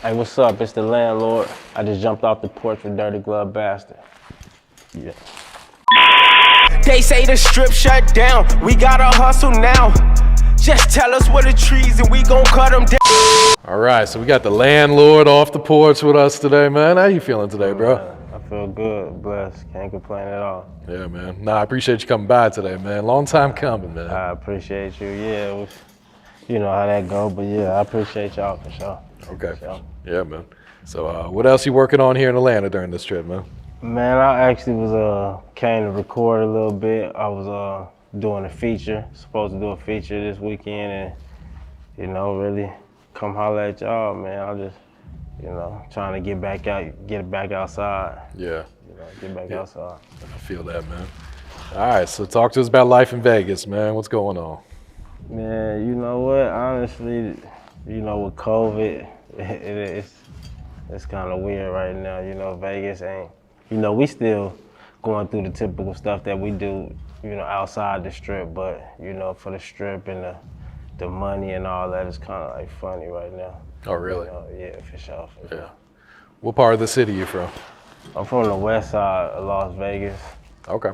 Hey, what's up? It's the landlord. I just jumped off the porch with Dirty Glove Bastard. Yeah. They say the strip shut down. We gotta hustle now. Just tell us where the trees and we gon' cut them down. All right, so we got the landlord off the porch with us today, man. How you feeling today, bro? I feel good, blessed. Can't complain at all. Yeah, man. Nah, I appreciate you coming by today, man. Long time coming, man. I appreciate you. Yeah, it was, you know how that go, but yeah, I appreciate y'all for sure. Okay. For sure. Yeah, man. So what else you working on here in Atlanta during this trip, man? Man, I actually was came to record a little bit. I was doing a feature, supposed to do a feature this weekend, and you know, really come holler at y'all, man. I just, you know, trying to get back outside. Yeah. You know, get back outside. I feel that, man. All right, so talk to us about life in Vegas, man. What's going on? Man, you know what? Honestly, you know, with COVID, it's kind of weird right now. You know, Vegas ain't. You know, we still going through the typical stuff that we do, you know, outside the strip. But you know, for the strip and the money and all that, it's kind of like funny right now. Oh, really? You know, yeah, for sure. For sure. What part of the city you from? I'm from the west side of Las Vegas. Okay.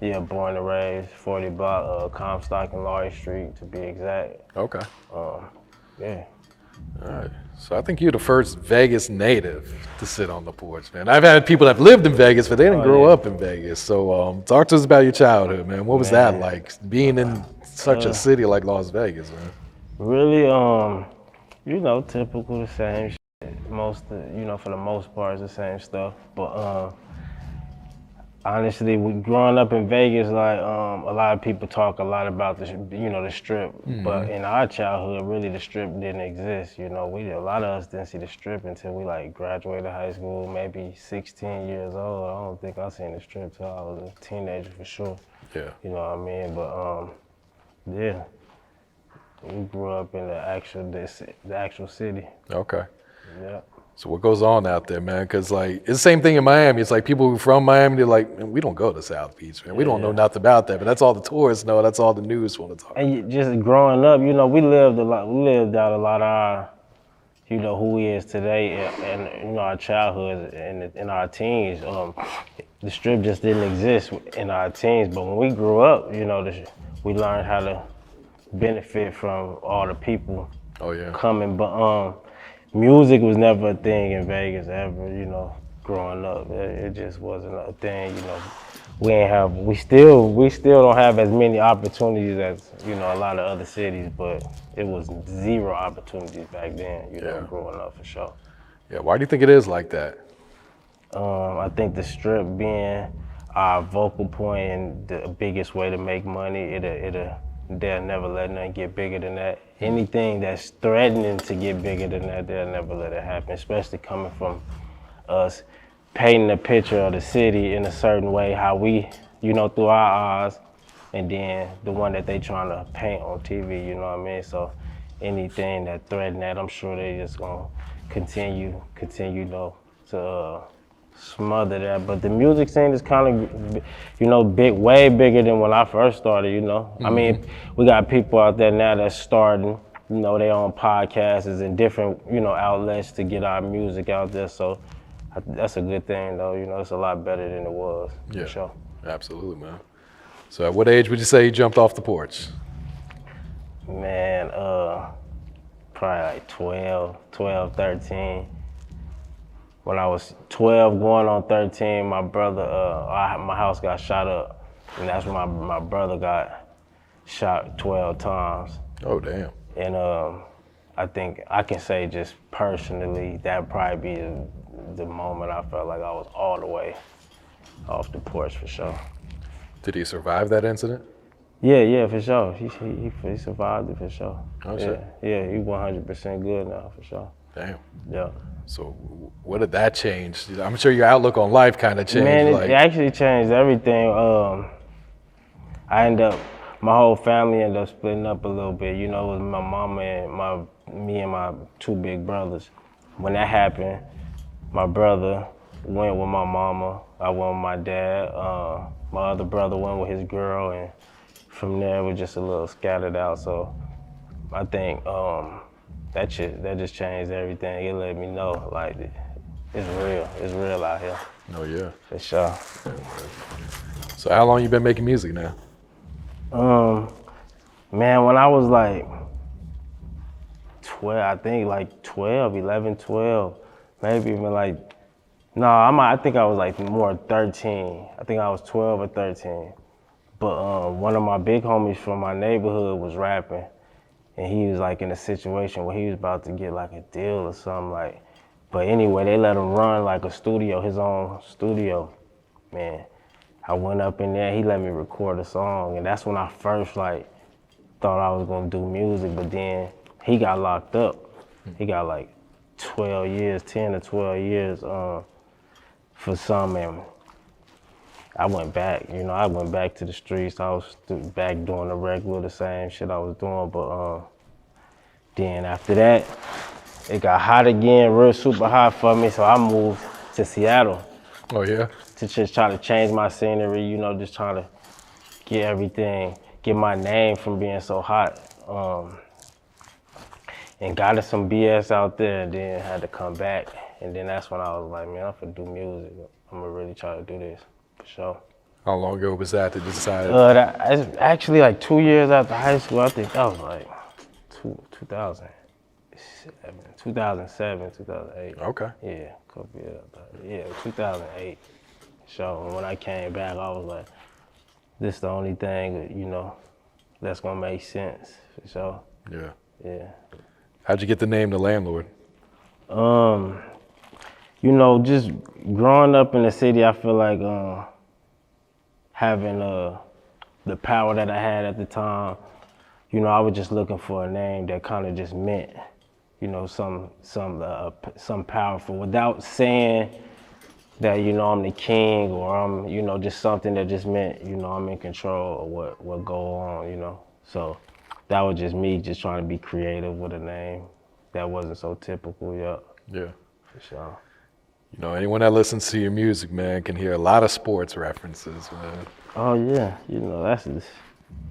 Yeah, born and raised, 40 block, Comstock and Laurie Street to be exact. Okay. Yeah. All right. So I think you're the first Vegas native to sit on the porch, man. I've had people that have lived in Vegas, but they didn't grow up in Vegas. So talk to us about your childhood, man. What was that like, being in such a city like Las Vegas, man? Really, you know, typical, the same shit. You know, for the most part, it's the same stuff. But honestly, growing up in Vegas, like a lot of people talk a lot about the, you know, the strip. But in our childhood, really, the strip didn't exist. You know, a lot of us didn't see the strip until we like graduated high school, maybe 16 years old. I don't think I seen the strip till I was a teenager for sure. Yeah. You know what I mean? But yeah, we grew up in the actual city. Okay. Yeah. So what goes on out there, man? Because like it's the same thing in Miami. It's like people who are from Miami, they're like, man, we don't go to South Beach, man. We don't know nothing about that. But that's all the tourists know. That's all the news want to talk. And just growing up, you know, we lived out a lot of our, you know, who we is today, and you know, our childhood and in our teens. The strip just didn't exist in our teens, but when we grew up, you know, we learned how to benefit from all the people coming. But music was never a thing in Vegas ever, you know, growing up. It just wasn't a thing, you know. We still don't have as many opportunities as, you know, a lot of other cities, but it was zero opportunities back then, you know, growing up for sure. Yeah, why do you think it is like that? I think the strip being our vocal point and the biggest way to make money, they'll never let nothing get bigger than that. Anything that's threatening to get bigger than that, they'll never let it happen, especially coming from us painting a picture of the city in a certain way, how we, you know, through our eyes, and then the one that they trying to paint on TV, you know what I mean? So anything that threaten that, I'm sure they just gonna continue, though, to smother that. But the music scene is kind of, you know, way bigger than when I first started, you know. I mean, we got people out there now that's starting, you know, they on podcasts and different, you know, outlets to get our music out there. So that's a good thing, though. You know, it's a lot better than it was, for sure. Absolutely, man. So at what age would you say you jumped off the porch? Man, probably like 12, 13. When I was 12 going on 13, my brother, my house got shot up. And that's when my brother got shot 12 times. Oh, damn. And I think I can say just personally, that'd probably be the moment I felt like I was all the way off the porch for sure. Did he survive that incident? Yeah, for sure. He survived it for sure. Oh, shit. Yeah, he's 100% good now for sure. Damn. Yeah. So what did that change? I'm sure your outlook on life kind of changed. Man, it actually changed everything. My whole family ended up splitting up a little bit. You know, it was my mama and me and my two big brothers. When that happened, my brother went with my mama, I went with my dad. My other brother went with his girl, and from there it was just a little scattered out. So I think that just changed everything. It let me know like it's real out here Oh yeah. for sure. So how long you been making music now? Man, when I was like 12, I think like 12, 11, 12, maybe even like, no, I think I was like more 13. I think I was 12 or 13. But one of my big homies from my neighborhood was rapping, and he was like in a situation where he was about to get like a deal or something like. But anyway, they let him run like a studio, his own studio. Man, I went up in there, he let me record a song, and that's when I first like thought I was gonna do music. But then he got locked up. He got like 12 years, 10 to 12 years for some, and I went back, I went back to the streets. I was back doing the same shit I was doing, but then after that, it got hot again, real super hot for me, so I moved to Seattle Oh yeah. to just try to change my scenery, just trying to get my name from being so hot. And got us some BS out there, and then had to come back. And then that's when I was like, man, I'm gonna do music. I'm gonna really try to do this, for sure. How long ago was that decide? It's actually like 2 years after high school. I think that was like 2007, 2008. Okay. Yeah, couple years after. Yeah, 2008. So when I came back, I was like, this is the only thing, that's gonna make sense, for sure. Yeah. Yeah. How'd you get the name Tha Landlord? Just growing up in the city, I feel like having the power that I had at the time, I was just looking for a name that kind of just meant, some powerful, without saying that, I'm the king, or I'm, just something that just meant, I'm in control of what go on, So that was just me just trying to be creative with a name that wasn't so typical, Yeah. for sure. Anyone that listens to your music, man, can hear a lot of sports references, man. Oh yeah,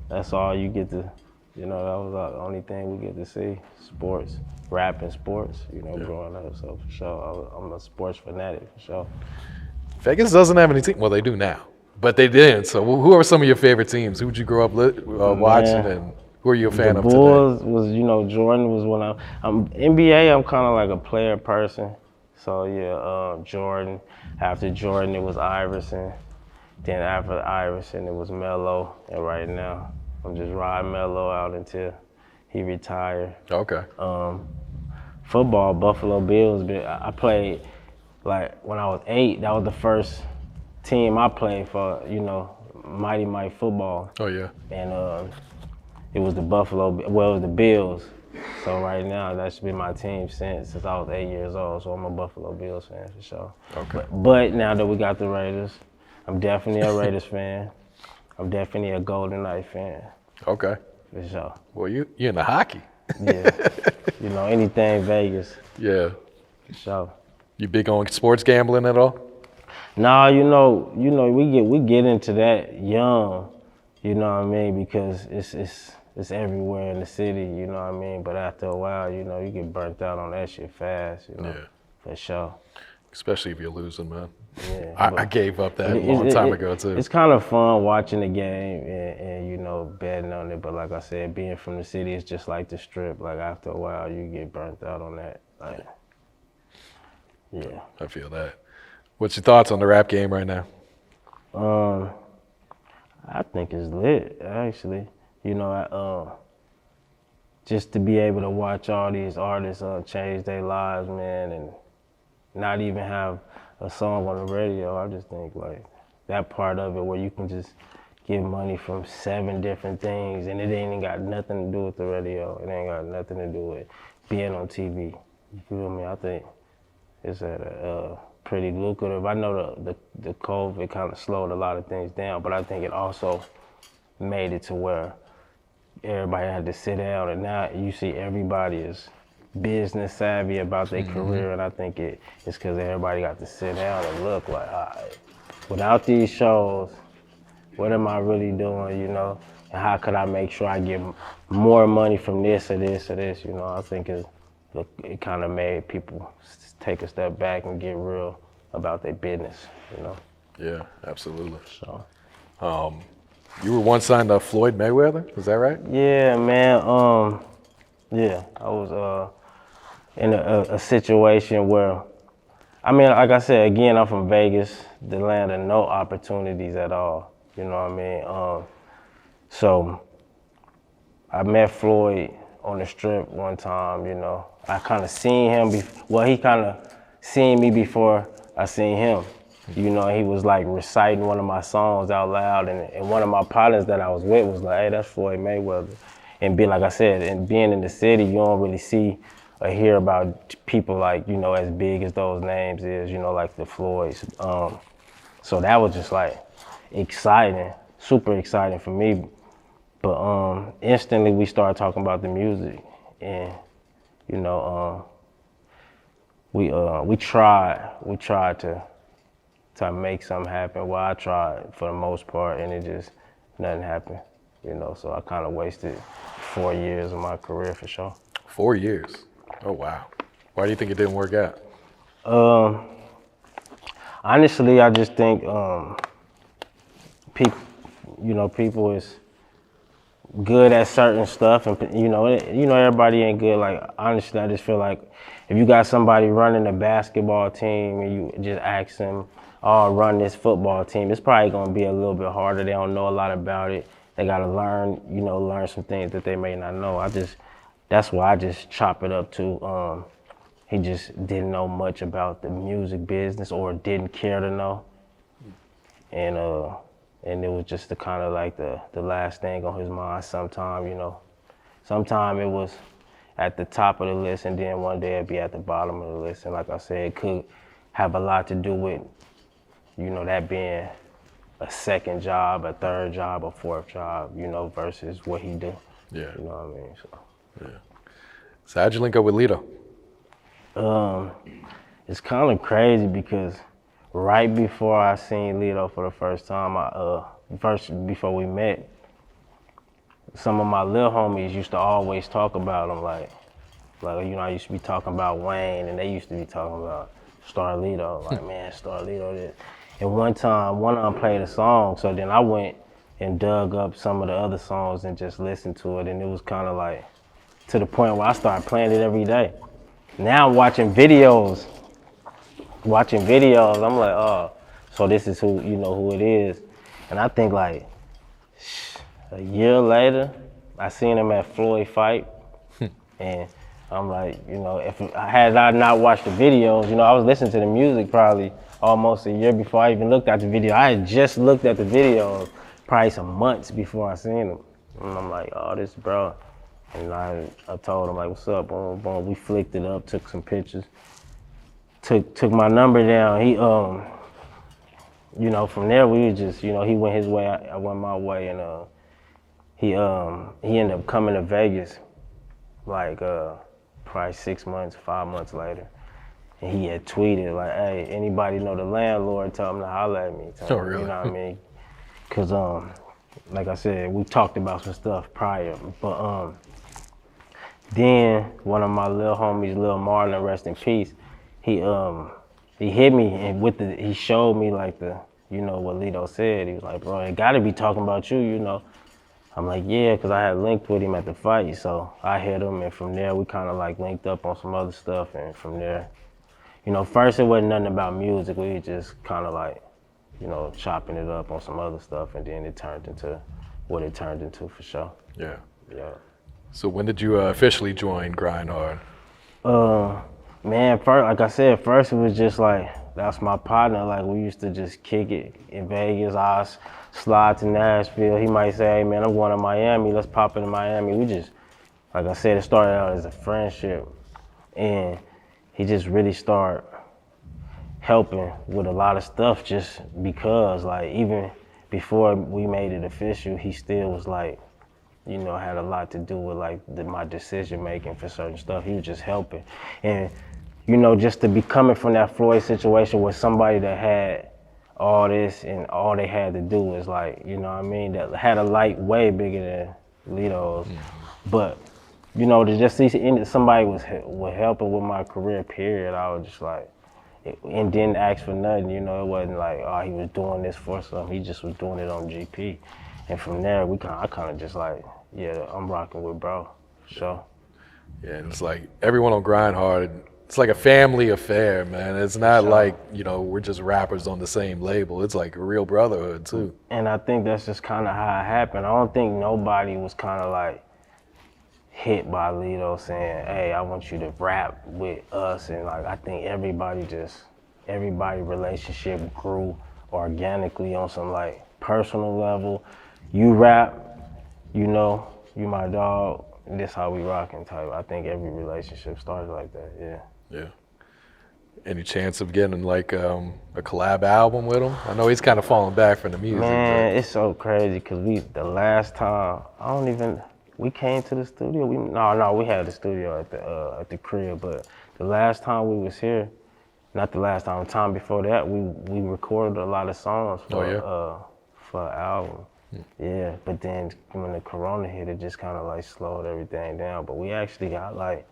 that's all you get to, that was the only thing we get to see, sports, rap and sports, growing up. So for sure, I'm a sports fanatic, for sure. Vegas doesn't have any team. Well, they do now, but they didn't. So who are some of your favorite teams? Who would you grow up watching, and who are you a fan The of today? Bulls was, Jordan was when I'm NBA. I'm kind of like a player person. So yeah, Jordan. After Jordan, it was Iverson. Then after Iverson, it was Melo. And right now, I'm just riding Melo out until he retired. Okay. Football, Buffalo Bills. I played like when I was 8. That was the first team I played for. Mighty Mighty football. Oh yeah. And it was the it was the Bills. So right now, that's been my team since I was 8 years old. So I'm a Buffalo Bills fan, for sure. Okay. But now that we got the Raiders, I'm definitely a Raiders fan. I'm definitely a Golden Knight fan, Okay. for sure. Well, you're into hockey. Yeah. Anything Vegas, Yeah. for sure. You big on sports gambling at all? Nah, we get into that young, because it's everywhere in the city, But after a while, you get burnt out on that shit fast, Yeah. for sure. Especially if you're losing, man. Yeah, I gave up that a long time ago too. It's kind of fun watching the game and betting on it, but like I said, being from the city, it's just like the Strip. Like after a while, you get burnt out on that. Like, yeah. I feel that. What's your thoughts on the rap game right now? I think it's lit, actually. Just to be able to watch all these artists change their lives, man, and not even have a song on the radio. I just think like that part of it where you can just get money from 7 different things and it ain't got nothing to do with the radio. It ain't got nothing to do with being on TV. You feel me? I think it's pretty lucrative. I know the COVID kind of slowed a lot of things down, but I think it also made it to where everybody had to sit down, and now you see everybody is business savvy about their career, and I think it's because everybody got to sit down and look like, all right, without these shows, what am I really doing, and how could I make sure I get more money from this or this or this, you know. I think it kind of made people take a step back and get real about their business, you know. Yeah, absolutely. So. You were once signed to Floyd Mayweather, is that right? Yeah, man. Yeah, I was in a situation where, I mean, like I said, again, I'm from Vegas, the land of no opportunities at all. You know what I mean? So I met Floyd on the strip one time, you know. I kind of seen him, he kind of seen me before I seen him. You know, he was like reciting one of my songs out loud, and one of my partners that I was with was like, hey, that's Floyd Mayweather. And like I said, and being in the city, you don't really see or hear about people like, you know, as big as those names is, you know, like the Floyds. So that was just like exciting, super exciting for me. But instantly we started talking about the music, and you know, we tried to make something happen. Well, I tried for the most part, and it just, nothing happened, you know, so I kind of wasted 4 years of my career for sure. 4 years? Oh, wow. Why do you think it didn't work out? Honestly, I just think people is good at certain stuff, and you know everybody ain't good. Like, honestly, I just feel like if you got somebody running a basketball team and you just ask them, oh, run this football team, it's probably gonna be a little bit harder. They don't know a lot about it. They gotta learn some things that they may not know. That's why I just chop it up to, he just didn't know much about the music business or didn't care to know. And it was just the kind of like the last thing on his mind sometime, you know. Sometime it was at the top of the list, and then one day it'd be at the bottom of the list. And like I said, it could have a lot to do with, you know, that being a second job, a third job, a fourth job, you know, versus what he do. Yeah. You know what I mean? So. Yeah. So how'd you link up with Lilo? It's kind of crazy because right before I seen Lilo for the first time, before we met, some of my little homies used to always talk about him, like you know, I used to be talking about Wayne, and they used to be talking about Starlito, like, man, Starlito this. And one time, one of them played a song, so then I went and dug up some of the other songs and just listened to it, and it was kind of like, to the point where I started playing it every day. Now I'm watching videos, I'm like, oh, so this is who it is. And I think like, a year later, I seen him at Floyd fight, and I'm like, you know, had I not watched the videos, you know, I was listening to the music probably almost a year before I even looked at the video. I had just looked at the videos probably some months before I seen him. And I'm like, oh, this bro. And I told him, like, what's up? Boom, boom. We flicked it up, took some pictures, took my number down. He, you know, from there we just, you know, he went his way, I went my way, and he ended up coming to Vegas, like probably 6 months, 5 months later. And he had tweeted like, hey, anybody know the landlord, tell him to holler at me. Oh, really? You know what I mean? Cause like I said, we talked about some stuff prior, but then one of my little homies, Lil Marlon, rest in peace, he hit me, and he showed me like you know, what Lito said. He was like, bro, it gotta be talking about you, you know. I'm like, yeah, because I had linked with him at the fight, so I hit him, and from there we kind of like linked up on some other stuff, and from there, you know, first it wasn't nothing about music. We just kind of like, you know, chopping it up on some other stuff, and then it turned into what it turned into for sure. Yeah. Yeah. So when did you officially join Grind Hard? Man, first, like I said, first it was just like, that's my partner. Like, we used to just kick it in Vegas. I slide to Nashville. He might say, hey man, I'm going to Miami. Let's pop into Miami. We just, like I said, it started out as a friendship, and he just really started helping with a lot of stuff just because, like, even before we made it official, he still was like, you know, had a lot to do with like my decision making for certain stuff. He was just helping. And, you know, just to be coming from that Floyd situation with somebody that had all this, and all they had to do was like, you know what I mean, that had a light way bigger than Lito's. But, you know, to just see somebody was helping with my career, period, I was just like, and didn't ask for nothing, you know. It wasn't like, oh, he was doing this for something. He just was doing it on GP. And from there, I kind of just like, yeah, I'm rocking with bro, so. Yeah, and it's like everyone on Grind Hard, it's like a family affair, man. It's not like, you know, we're just rappers on the same label. It's like a real brotherhood too. And I think that's just kind of how it happened. I don't think nobody was kind of like hit by Lito saying, hey, I want you to rap with us. And like, I think everybody relationship grew organically on some like personal level. You rap, you know, you my dog, this how we rockin' type. I think every relationship started like that, yeah. Yeah. Any chance of getting like a collab album with him? I know he's kind of falling back from the music. Man, it's so crazy because the last time, we came to the studio. We had the studio at the crib, but the last time we was here, not the last time, the time before that, we recorded a lot of songs for an album. Yeah, but then when the corona hit, it just kind of like slowed everything down. But we actually got like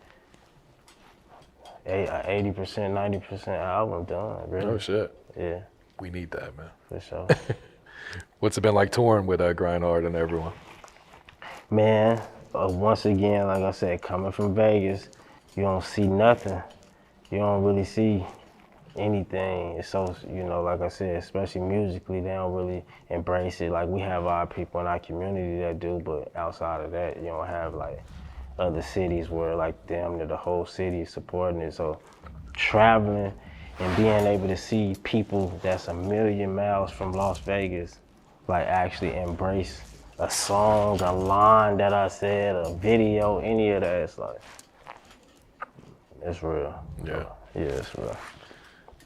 80%, 90% album done, really. Oh shit. Yeah. We need that, man. For sure. What's it been like touring with Grind Hard and everyone? Man, once again, like I said, coming from Vegas, you don't see nothing. You don't really see anything. It's so, you know, like I said, especially musically, they don't really embrace it. Like, we have our people in our community that do, but outside of that, you don't have like other cities where like damn near the whole city is supporting it. So traveling and being able to see people that's a million miles from Las Vegas like actually embrace a song, a line that I said, a video, any of that, it's like, it's real. Yeah. Yeah, it's real.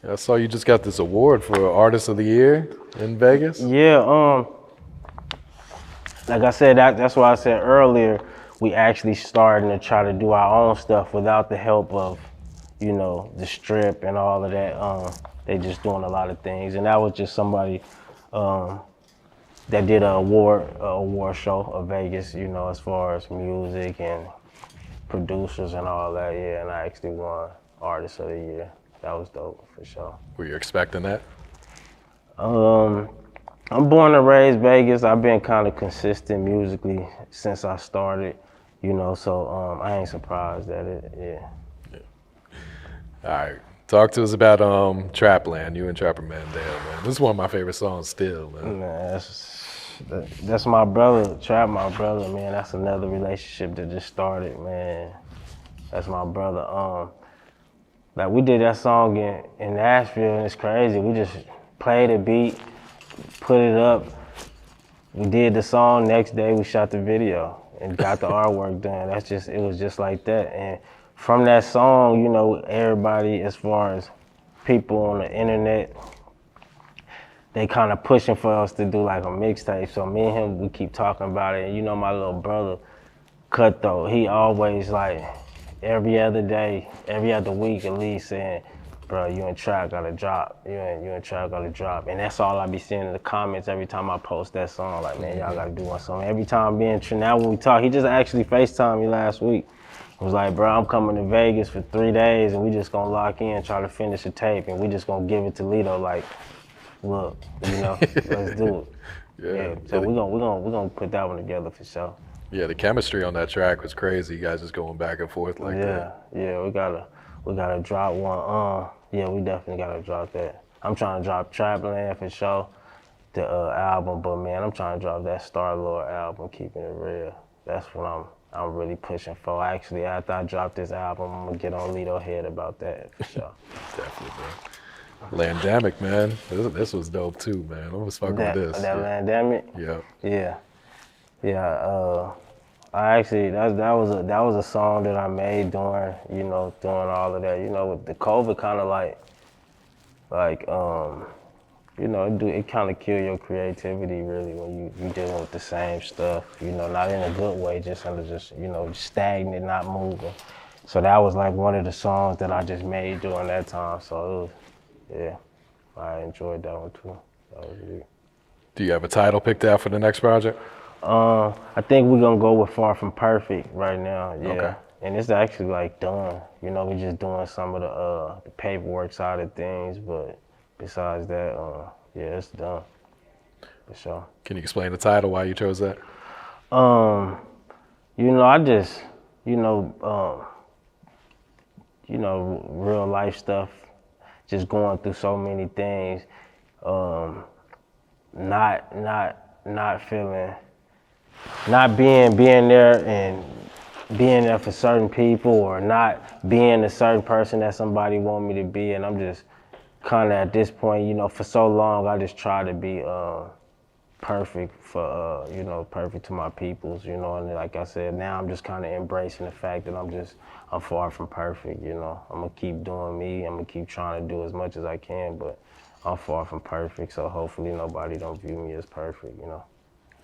I saw you just got this award for Artist of the Year in Vegas. Yeah, like I said, that's why I said earlier, we actually starting to try to do our own stuff without the help of, you know, the Strip and all of that. They just doing a lot of things, and that was just somebody that did an award show of Vegas, you know, as far as music and producers and all that. Yeah, and I actually won Artist of the Year. That was dope for sure. Were you expecting that? I'm born and raised Vegas. I've been kind of consistent musically since I started, you know, so I ain't surprised at it, yeah. All right, talk to us about TrapLand, you and Trapperman Dale, man. This is one of my favorite songs still, man. Man, that's my brother, Trap my brother, man. That's another relationship that just started, man. That's my brother. Like, we did that song in Nashville, and it's crazy. We just played a beat, put it up. We did the song, next day we shot the video and got the artwork done. It was just like that. And from that song, you know, everybody, as far as people on the internet, they kind of pushing for us to do like a mixtape. So me and him, we keep talking about it. And you know, my little brother, Cutthroat, he always like, every other day, every other week at least, saying, bro, you and Trap gotta drop. You and Trap gotta drop. And that's all I be seeing in the comments every time I post that song. Like, man, y'all gotta do one song. Every time now when we talk, he just actually FaceTimed me last week. He was like, bro, I'm coming to Vegas for 3 days and we just gonna lock in, try to finish the tape, and we just gonna give it to Lito, like, look, you know, let's do it. Yeah. So we're gonna put that one together for sure. Yeah, the chemistry on that track was crazy. You guys just going back and forth like that. Yeah, we gotta drop one. Yeah, we definitely gotta drop that. I'm trying to drop TrapLand for sure, the album, but man, I'm trying to drop that Starlord album, Keeping It Real. That's what I'm really pushing for. Actually, after I drop this album, I'm gonna get on Lito head about that for sure. Definitely, man. Landamic, man. This was dope too, man. I was fucking with this. That Landemic? Yeah. Yeah, I actually that was a song that I made during all of that. You know, with the COVID, kind of like you know, it kind of kill your creativity really when you dealing with the same stuff. You know, not in a good way, just stagnant, not moving. So that was like one of the songs that I just made during that time. So it was, yeah. I enjoyed that one too. That was it. Do you have a title picked out for the next project? I think we're gonna go with Far From Perfect right now. Yeah. Okay. And it's actually like done. You know, we're just doing some of the paperwork side of things, but besides that, yeah, it's done. For sure. Can you explain the title, why you chose that? You know, I just, real life stuff, just going through so many things, not feeling, not being there and being there for certain people, or not being a certain person that somebody want me to be. And I'm just kind of at this point, for so long, I just try to be perfect for, perfect to my peoples, and like I said, now I'm just kind of embracing the fact that I'm far from perfect, I'm gonna keep doing me, I'm gonna keep trying to do as much as I can, but I'm far from perfect, so hopefully nobody don't view me as perfect,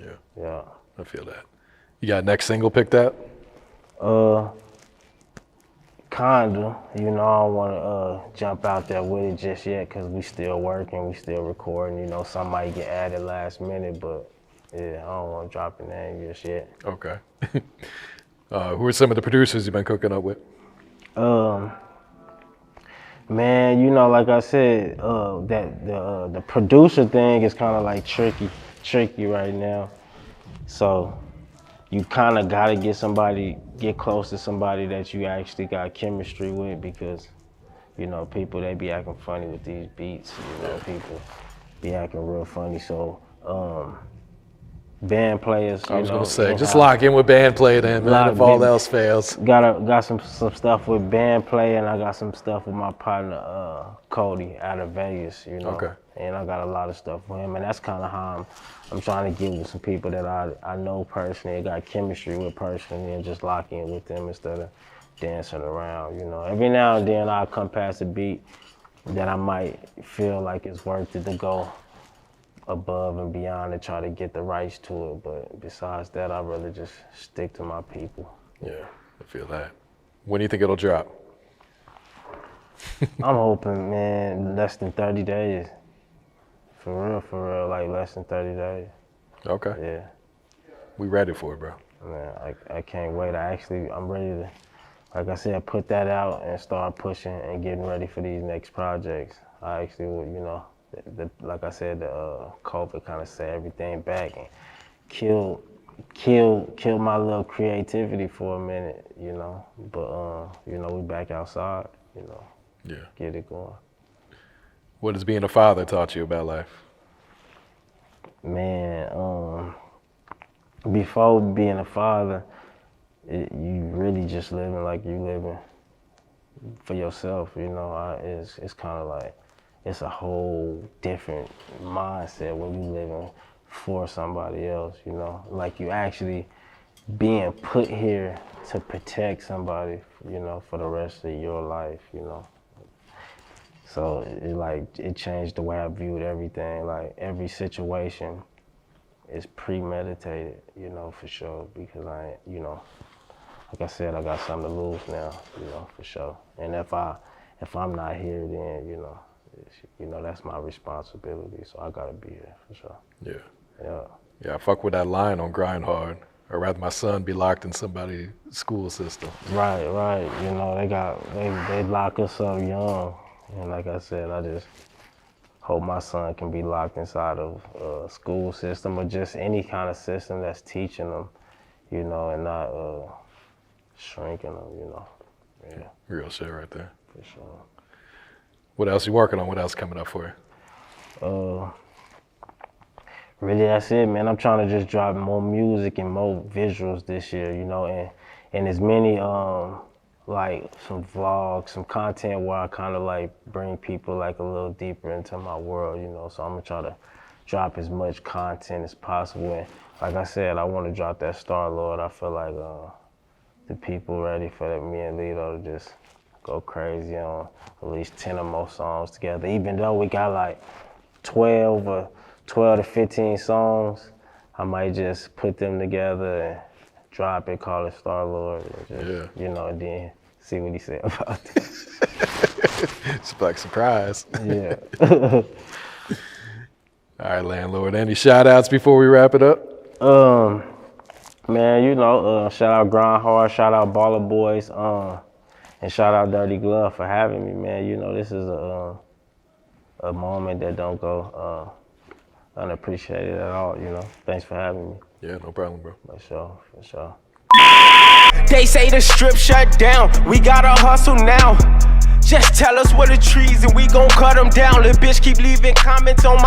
Yeah, Yeah. I feel that. You got next single picked out? Kinda, I don't wanna jump out there with it just yet, cause we still working, we still recording, some might get added last minute, but yeah, I don't wanna drop a name just yet. Okay. Who are some of the producers you've been cooking up with? Man, like I said, that the producer thing is kind of like tricky right now. So you kind of gotta get close to somebody that you actually got chemistry with, because people, they be acting funny with these beats. People be acting real funny. So band players. I was gonna say, just lock in with band play then, man, if all else fails. Got some stuff with band play, and I got some stuff with my partner Cody out of Vegas, Okay. And I got a lot of stuff with him, and that's kind of how I'm trying to get with some people that I know personally, got chemistry with personally, and just lock in with them instead of dancing around, Every now and then I'll come past a beat that I might feel like it's worth it to go above and beyond and try to get the rights to it, but besides that, I'd rather just stick to my people. Yeah, I feel that. When do you think it'll drop? I'm hoping, man, less than 30 days. For real, like less than 30 days. Okay. Yeah. We ready for it, bro. Man, I can't wait. I'm ready to, like I said, put that out and start pushing and getting ready for these next projects. I actually would, like I said, the COVID kind of set everything back and killed my little creativity for a minute, But we back outside, Yeah. get it going. What has being a father taught you about life? Man, before being a father, you really just living like you living for yourself, It's kind of like, it's a whole different mindset when you living for somebody else, Like you actually being put here to protect somebody, for the rest of your life, So it changed the way I viewed everything. Like every situation is premeditated, for sure, because like I said, I got something to lose now, for sure. And if I'm not here, then, that's my responsibility, so I gotta be here, for sure. Yeah. Yeah, I fuck with that line on Grind Hard. I'd rather my son be locked in somebody's school system. Right. They lock us up young, and like I said, I just hope my son can be locked inside of a school system or just any kind of system that's teaching them, and not shrinking them, Yeah, Real shit right there. for sure. What else you working on? What else coming up for you? Really, that's it, man. I'm trying to just drop more music and more visuals this year, and as many, like some vlogs, some content where I kind of like bring people like a little deeper into my world, So I'm gonna try to drop as much content as possible. And like I said, I want to drop that Starlord. I feel like the people ready for that. Me and Lilo to just go crazy on at least 10 or more songs together. Even though we got like 12 to 15 songs, I might just put them together and drop it, call it Starlord, and just, Yeah. And then see what he said about that. It's like surprise. Yeah. All right, landlord. Any shout outs before we wrap it up? Man, you know, shout out Grind Hard, shout out Baller Boys, and shout out Dirty Glove for having me, man. You know, this is a moment that don't go unappreciated at all, you know. Thanks for having me. Yeah, no problem, bro. For sure, for sure. They say the strip shut down, we gotta hustle now. Just tell us where the trees and we gon' cut them down. Little bitch keep leaving comments on my